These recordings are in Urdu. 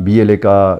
BLA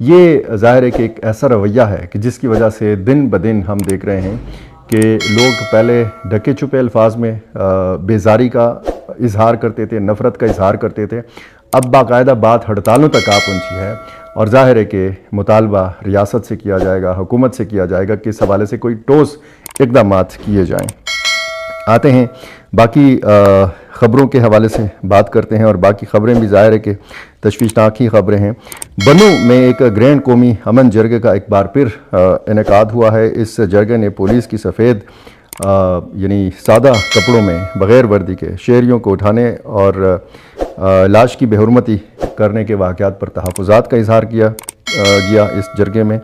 یہ ظاہر ہے کہ ایک ایسا رویہ ہے کہ جس کی وجہ سے دن بدن ہم دیکھ رہے ہیں کہ لوگ پہلے ڈھکے چھپے الفاظ میں بیزاری کا اظہار کرتے تھے، نفرت کا اظہار کرتے تھے، اب باقاعدہ بات ہڑتالوں تک آ پہنچی ہے، اور ظاہر ہے کہ مطالبہ ریاست سے کیا جائے گا، حکومت سے کیا جائے گا کہ اس حوالے سے کوئی ٹھوس اقدامات کیے جائیں۔ آتے ہیں باقی خبروں کے حوالے سے بات کرتے ہیں، اور باقی خبریں بھی ظاہر ہے کہ تشویشناک ہی خبریں ہیں۔ بنو میں ایک گرینڈ قومی امن جرگے کا ایک بار پھر انعقاد ہوا ہے۔ اس جرگے نے پولیس کی سفید یعنی سادہ کپڑوں میں بغیر وردی کے شہریوں کو اٹھانے اور لاش کی بے حرمتی کرنے کے واقعات پر تحفظات کا اظہار کیا گیا۔ اس جرگے میں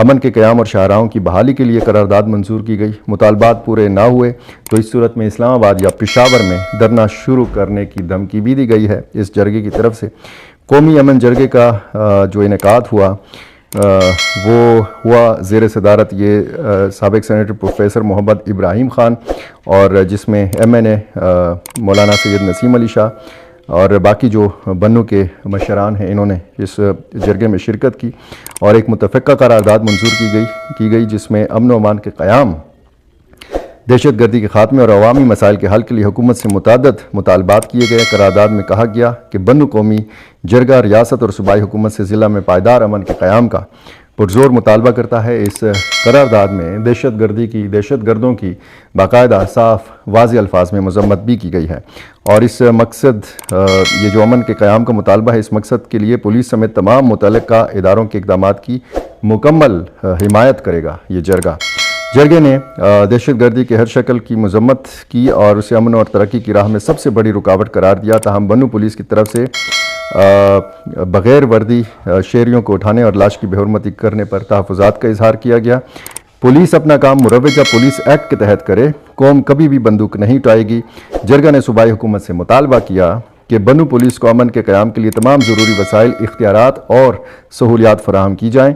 امن کے قیام اور شاہراہوں کی بحالی کے لیے قرارداد منظور کی گئی۔ مطالبات پورے نہ ہوئے تو اس صورت میں اسلام آباد یا پشاور میں دھرنا شروع کرنے کی دھمکی بھی دی گئی ہے اس جرگے کی طرف سے۔ قومی امن جرگے کا جو انعقاد ہوا وہ ہوا زیر صدارت یہ سابق سینیٹر پروفیسر محمد ابراہیم خان، اور جس میں ایم این اے مولانا سید نسیم علی شاہ اور باقی جو بنو کے مشران ہیں انہوں نے اس جرگے میں شرکت کی، اور ایک متفقہ قرارداد منظور کی گئی جس میں امن و امان کے قیام، دہشت گردی کے خاتمے اور عوامی مسائل کے حل کے لیے حکومت سے متعدد مطالبات کیے گئے۔ قرارداد میں کہا گیا کہ بنو قومی جرگہ ریاست اور صوبائی حکومت سے ضلع میں پائیدار امن کے قیام کا پرزور مطالبہ کرتا ہے۔ اس قرارداد میں دہشت گردوں کی باقاعدہ صاف واضح الفاظ میں مذمت بھی کی گئی ہے، اور اس مقصد یہ جو امن کے قیام کا مطالبہ ہے، اس مقصد کے لیے پولیس سمیت تمام متعلقہ اداروں کے اقدامات کی مکمل حمایت کرے گا یہ جرگہ۔ جرگے نے دہشت گردی کے ہر شکل کی مذمت کی اور اسے امن اور ترقی کی راہ میں سب سے بڑی رکاوٹ قرار دیا۔ تاہم بنو پولیس کی طرف سے بغیر وردی شہریوں کو اٹھانے اور لاش کی بے حرمتی کرنے پر تحفظات کا اظہار کیا گیا۔ پولیس اپنا کام مروجہ پولیس ایکٹ کے تحت کرے، قوم کبھی بھی بندوق نہیں اٹھائے گی۔ جرگہ نے صوبائی حکومت سے مطالبہ کیا کہ بنو پولیس کو امن کے قیام کے لیے تمام ضروری وسائل، اختیارات اور سہولیات فراہم کی جائیں۔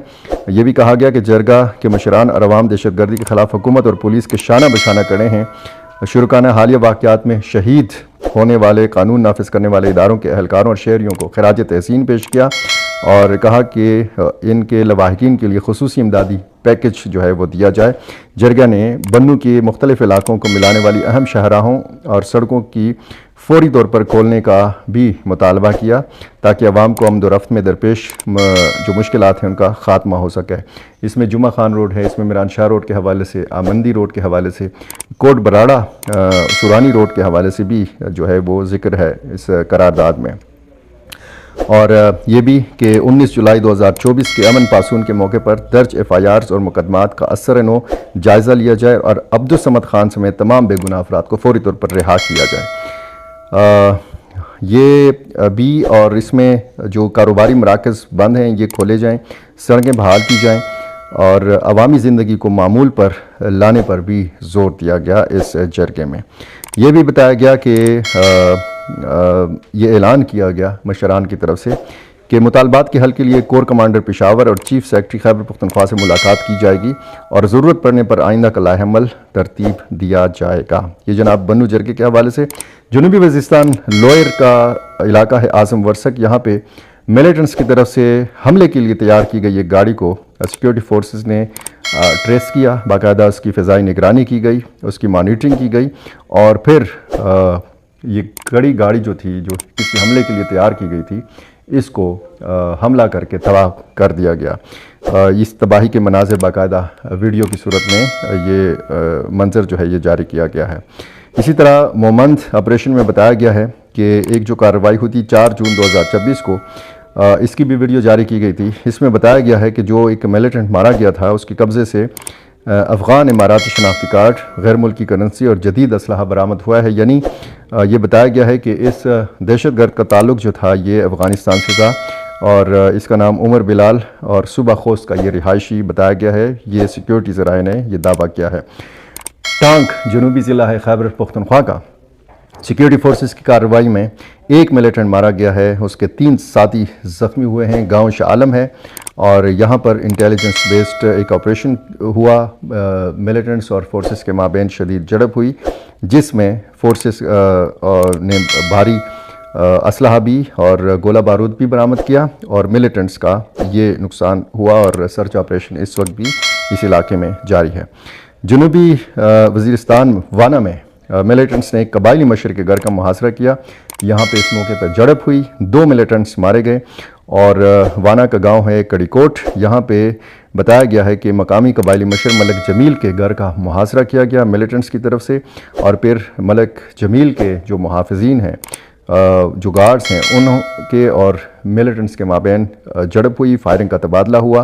یہ بھی کہا گیا کہ جرگہ کے مشران اور عوام دہشت گردی کے خلاف حکومت اور پولیس کے شانہ بشانہ کھڑے ہیں۔ شرکا نے حالیہ واقعات میں شہید ہونے والے قانون نافذ کرنے والے اداروں کے اہلکاروں اور شہریوں کو خراج تحسین پیش کیا، اور کہا کہ ان کے لواحقین کے لیے خصوصی امدادی پیکج جو ہے وہ دیا جائے۔ جرگہ نے بنو کے مختلف علاقوں کو ملانے والی اہم شاہراہوں اور سڑکوں کی فوری طور پر کھولنے کا بھی مطالبہ کیا تاکہ عوام کو آمد و رفت میں درپیش جو مشکلات ہیں ان کا خاتمہ ہو سکے۔ اس میں جمعہ خان روڈ ہے، اس میں میران شاہ روڈ کے حوالے سے، آمندی روڈ کے حوالے سے، کوٹ براڑہ سورانی روڈ کے حوالے سے بھی جو ہے وہ ذکر ہے اس قرارداد میں۔ اور یہ بھی کہ 19 جولائی 2024 کے امن پاسون کے موقع پر درج ایف آئی آرز اور مقدمات کا اثر نو جائزہ لیا جائے اور عبدالصمد خان سمیت تمام بے گناہ افراد کو فوری طور پر رہا کیا جائے۔ یہ بھی اور اس میں جو کاروباری مراکز بند ہیں یہ کھولے جائیں، سڑکیں بحال کی جائیں، اور عوامی زندگی کو معمول پر لانے پر بھی زور دیا گیا اس جرگے میں۔ یہ بھی بتایا گیا کہ یہ اعلان کیا گیا مشران کی طرف سے کہ مطالبات کے حل کے لیے کور کمانڈر پشاور اور چیف سیکرٹری خیبر پختونخوا سے ملاقات کی جائے گی اور ضرورت پڑنے پر آئندہ کا لائحہ عمل ترتیب دیا جائے گا۔ یہ جناب بنو جرگے کے حوالے سے۔ جنوبی وزیرستان لوئر کا علاقہ ہے اعظم ورسک، یہاں پہ ملیٹنٹس کی طرف سے حملے کے لیے تیار کی گئی ایک گاڑی کو سیکیورٹی فورسز نے ٹریس کیا، باقاعدہ اس کی فضائی نگرانی کی گئی، اس کی مانیٹرنگ کی گئی، اور پھر یہ کڑی گاڑی جو تھی جو کسی حملے کے لیے تیار کی گئی تھی اس کو حملہ کر کے تباہ کر دیا گیا۔ اس تباہی کے مناظر باقاعدہ ویڈیو کی صورت میں یہ منظر جو ہے یہ جاری کیا گیا ہے۔ اسی طرح مومند آپریشن میں بتایا گیا ہے کہ ایک جو کارروائی ہوئی تھی 4 جون 2026 کو، اس کی بھی ویڈیو جاری کی گئی تھی۔ اس میں بتایا گیا ہے کہ جو ایک ملیٹنٹ مارا گیا تھا اس کے قبضے سے افغان اماراتی شناختی کارڈ، غیر ملکی کرنسی اور جدید اسلحہ برآمد ہوا ہے، یعنی یہ بتایا گیا ہے کہ اس دہشت گرد کا تعلق جو تھا یہ افغانستان سے تھا، اور اس کا نام عمر بلال اور صوبہ خوست کا یہ رہائشی بتایا گیا ہے۔ یہ سیکیورٹی ذرائع نے یہ دعویٰ کیا ہے۔ ٹانک جنوبی ضلع ہے خیبر پختونخوا کا، سیکیورٹی فورسز کی کارروائی میں ایک ملیٹنٹ مارا گیا ہے، اس کے 3 ساتھی زخمی ہوئے ہیں۔ گاؤں شاہ عالم ہے اور یہاں پر انٹیلیجنس بیسڈ ایک آپریشن ہوا، ملیٹنٹس اور فورسز کے مابین شدید جھڑپ ہوئی جس میں فورسز نے بھاری اسلحہ بھی اور گولہ بارود بھی برآمد کیا اور ملیٹنٹس کا یہ نقصان ہوا اور سرچ آپریشن اس وقت بھی اس علاقے میں جاری ہے۔ جنوبی وزیرستان وانا میں ملیٹنٹس نے ایک قبائلی مشر کے گھر کا محاصرہ کیا۔ یہاں پہ اس موقع پر جھڑپ ہوئی، 2 ملیٹنٹس مارے گئے اور وانا کا گاؤں ہے کڑی کوٹ، یہاں پہ بتایا گیا ہے کہ مقامی قبائلی مشر ملک جمیل کے گھر کا محاصرہ کیا گیا ملیٹنٹس کی طرف سے، اور پھر ملک جمیل کے جو محافظین ہیں، جو گارڈز ہیں، ان کے اور ملیٹنٹس کے مابین جھڑپ ہوئی، فائرنگ کا تبادلہ ہوا۔